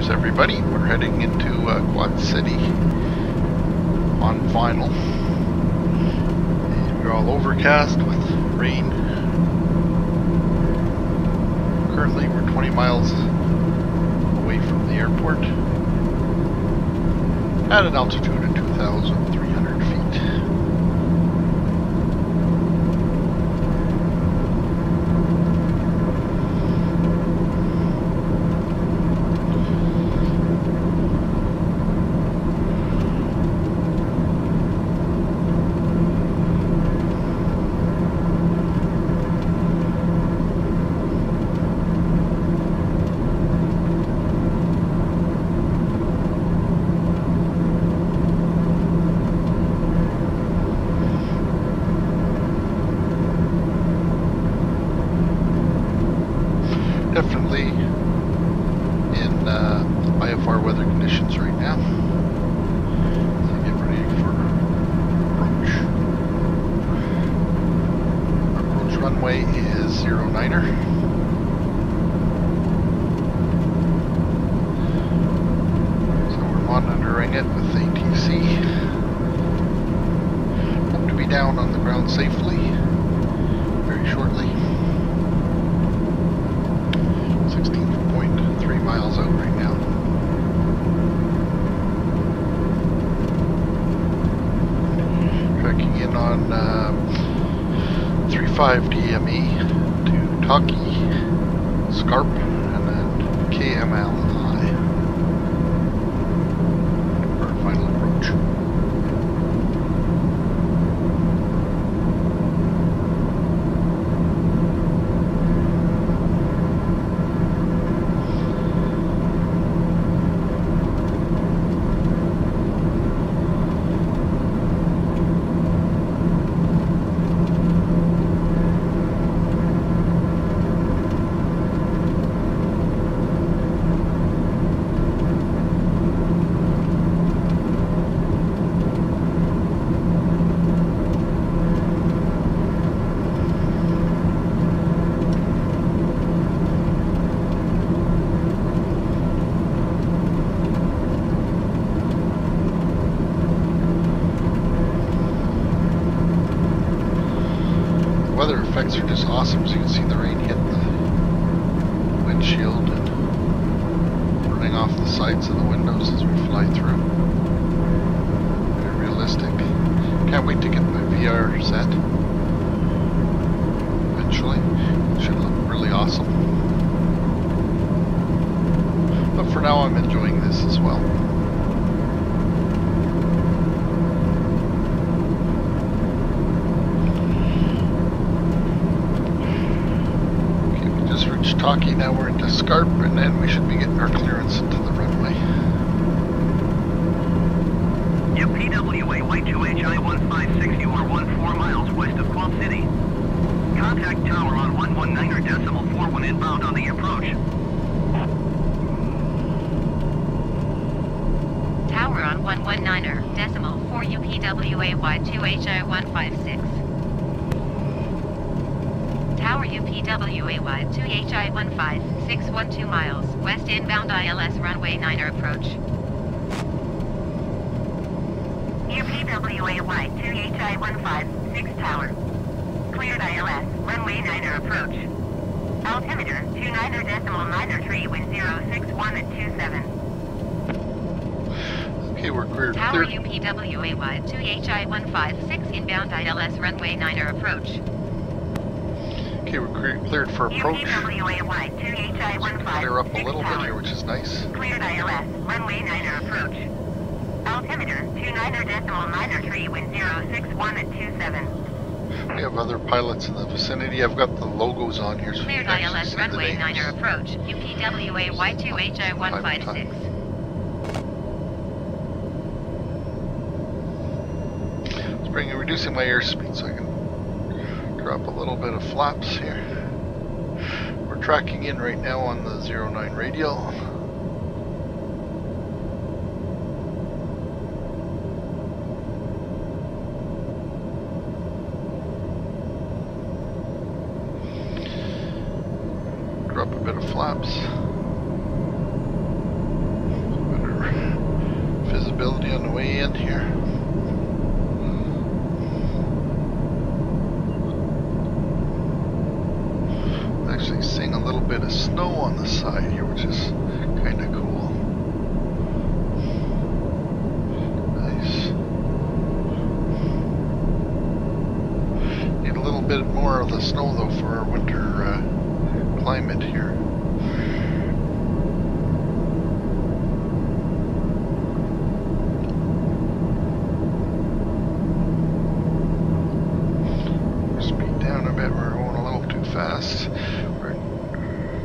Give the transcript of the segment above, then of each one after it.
Cheers everybody, we're heading into Quad City on final. We're all overcast with rain. Currently we're 20 miles away from the airport at an altitude of 2,300 feet. Definitely in IFR weather conditions right now. So get ready for approach. Our approach runway is 09er. So we're monitoring it with ATC. Hope to be down on the ground safely very shortly. 16.3 miles out right now. Tracking in on 35 DME to Taki, Scarp, and then KML high for our final approach. Weather effects are just awesome. As you can see, the rain hit the windshield and running off the sides of the windows as we fly through. Very realistic. Can't wait to get my VR set. Eventually, it should look really awesome. But for now, I'm enjoying this as well. Taki, now we're into Scarp, and then we should be getting our clearance into the runway. Yep, PWA Y2HI 156, you are 14 miles west of Quad City. Contact tower on 119.41 inbound on the approach. Tower on 119.4 UPWA Y2HI 156. Tower UPWA Y2HI 15612 miles, west inbound ILS runway 9er approach. UPWA Y2HI 156 tower. Cleared ILS, runway 9er approach. Altimeter 29.93 with 061 at 27. Okay, we're cleared. Tower UPWA Y2HI 156 inbound ILS runway 9er approach. Okay, we're cleared for approach. UPWA Y2HI 156 Clear up a little bit here, which is nice. Cleared ILS, runway 9er approach. Altimeter 29.93 with 061 at 27. We have other pilots in the vicinity. I've got the logos on here. So Cleared ILS runway 9er approach. UPWA Y2HI 156. Reducing my airspeed so I can drop a little bit of flaps here. We're tracking in right now on the 09 radial. Drop a bit of flaps. runway in here. Actually seeing a little bit of snow on the side here, which is kind of cool. Nice. Need a little bit more of the snow though for our winter climate here. Speed down a bit, we're going a little too fast.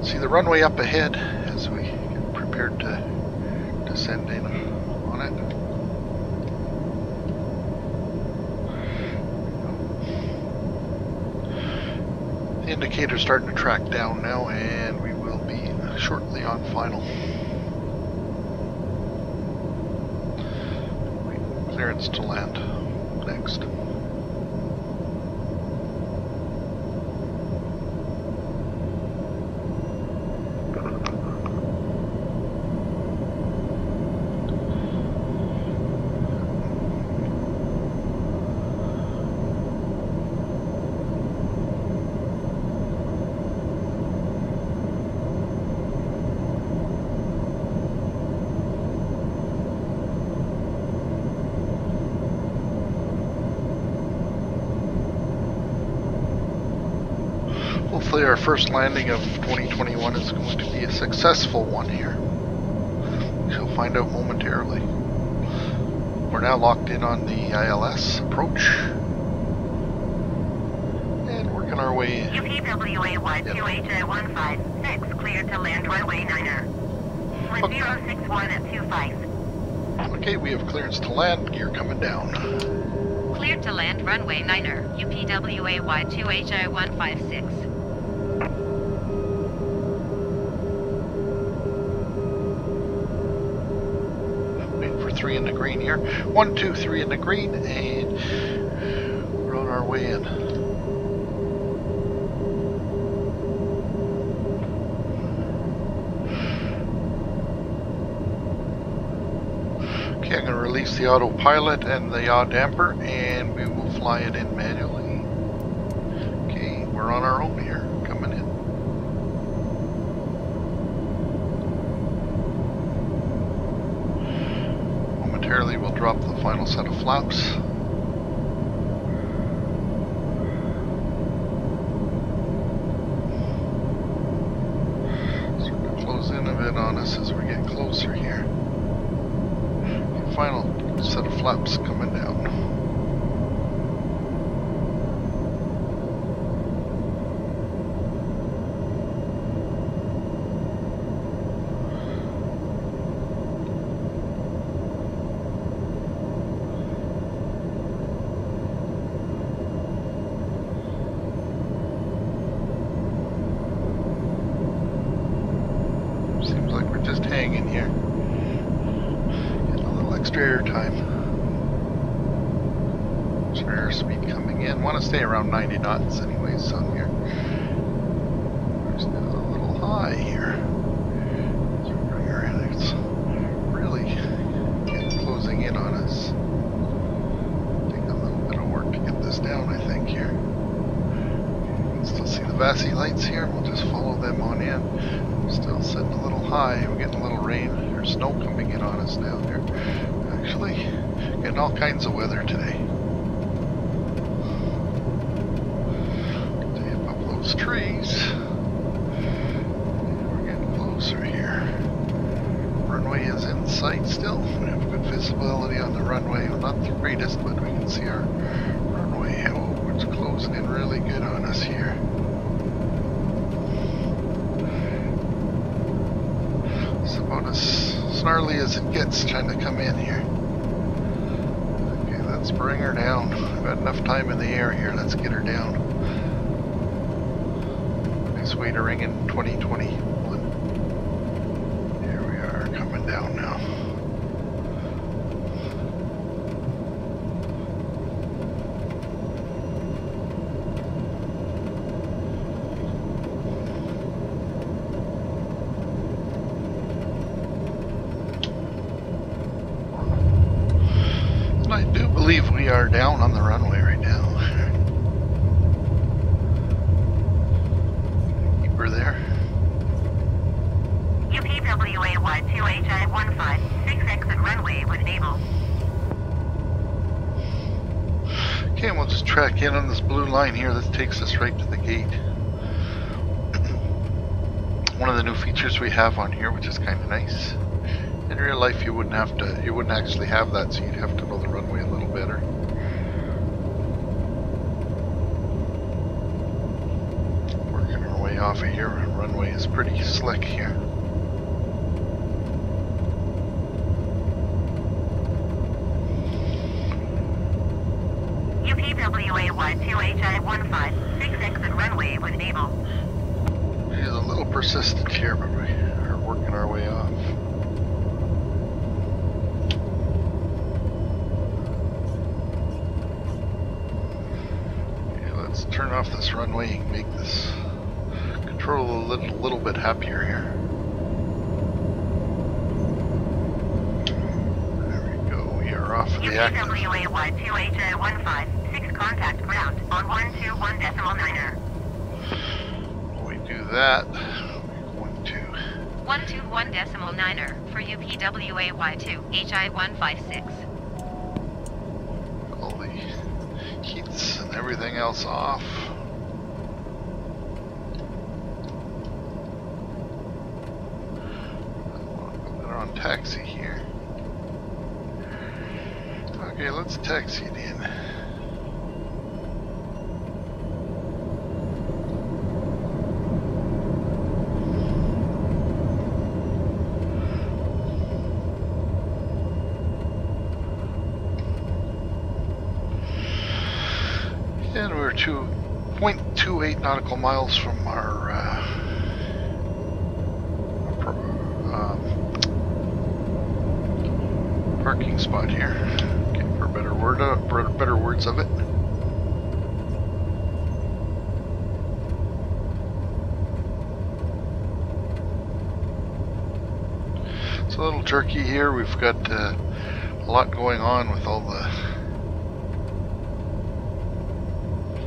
See the runway up ahead as we get prepared to descend in on it. The indicator's starting to track down now, and we will be shortly on final. Clearance to land next. Hopefully our first landing of 2021 is going to be a successful one here. We shall find out momentarily. We're now locked in on the ILS approach and working our way in. UPWA 2HI156, cleared to land runway 9er. 1061 at 25. Okay, we have clearance to land, gear coming down. Cleared to land runway 9er, UPWA Y2HI156. Waiting for 3 in the green here. 1, 2, 3 in the green, and we're on our way in. Okay, I'm going to release the autopilot and the yaw damper, and we will fly it in manually. Okay, we're on our own here, coming in. Momentarily we'll drop the final set of flaps. Starting to close in a bit on us as we get closer here. Final set of flaps coming down. Seems like we're just hanging here. Extra air time. Extra airspeed coming in. Want to stay around 90 knots anyways on here. We're still a little high here. Let's bring her in. It's really closing in on us. Take a little bit of work to get this down, I think, here. You can still see the VASI lights here. We'll just follow them on in. Still sitting a little high. We're getting a little rain. There's snow coming in on us now here. Actually, getting all kinds of weather today. Dip up those trees. We're getting closer here. Runway is in sight still. We have good visibility on the runway. Well, not the greatest, but we can see our runway. Oh, it's closing in really good on us here. It's about as snarly as it gets trying to come in here. Okay, let's bring her down. We've got enough time in the air here. Let's get her down. Nice way to ring in 2021. Here we are, coming down now. are down on the runway right now. Keep her there. UPWA Y2HI-156 exit runway when able. Okay, and we'll just track in on this blue line here. This takes us right to the gate. One of the new features we have on here, which is kind of nice. In real life, you wouldn't actually have that, so you'd have to know the runway a little better. Working our way off of here. Our runway is pretty slick here. UPWA Y2HI-156 exit runway when able. She's a little persistent here, but we are working our way off. Okay, let's turn off this runway and make this control a little bit happier here. There we go. We are off of the active. UPWA Y2HI-156 contact ground on 121.9er. Do that. We're going to 121.9er for UPWA Y2HI-156. all the heats and everything else off. Put it on taxi here. Okay, let's taxi it in. And we're 2.28 nautical miles from our parking spot here. Okay, for better words of it. It's a little jerky here. We've got a lot going on with all the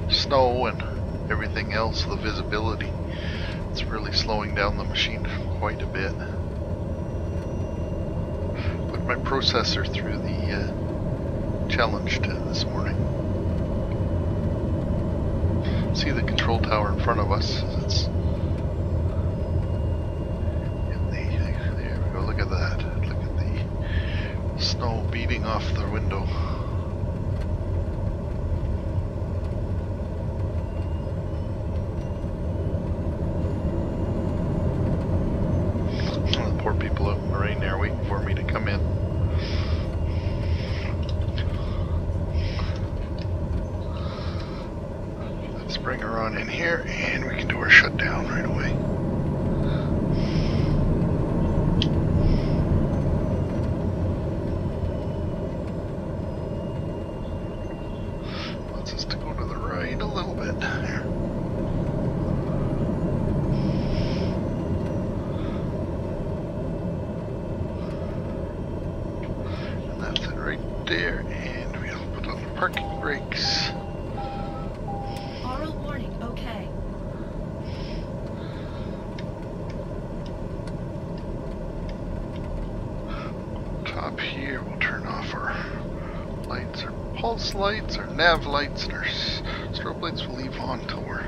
snow and everything else, the visibility. It's really slowing down the machine quite a bit. Put my processor through the challenge this morning. See the control tower in front of us. It's in the, there we go, look at that. Look at the snow beating off the window. Poor people out in the rain there waiting for me to come in. Let's bring her on in here and we can do our shutdown right away. Wants us to go to the right a little bit there. There, and we'll put on the parking brakes. Oral warning, okay. Top here, we'll turn off our lights, our pulse lights, our nav lights, and our strobe lights we'll leave on until we're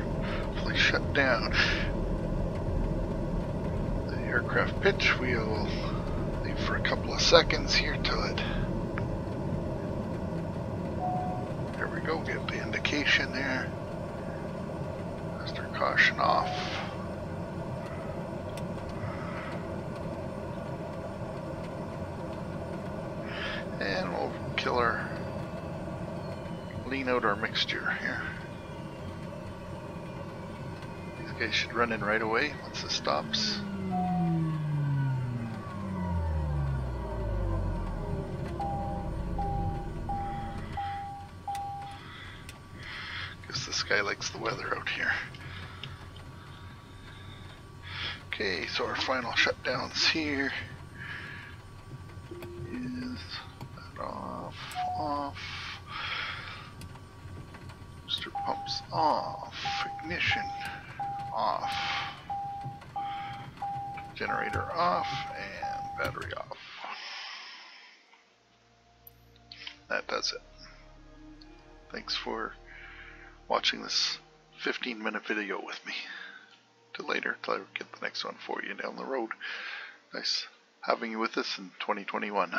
fully shut down. The aircraft pitch we'll leave for a couple of seconds here till it. Go get the indication there. Master caution off. And we'll kill our, lean out our mixture here. These guys should run in right away once this stops. This guy likes the weather out here. Okay, so our final shutdowns here is that off, Pumps off. Ignition off. Generator off. And battery off. That does it. Thanks for watching this 15-minute video with me. Till later, till I get the next one for you down the road. Nice having you with us in 2021.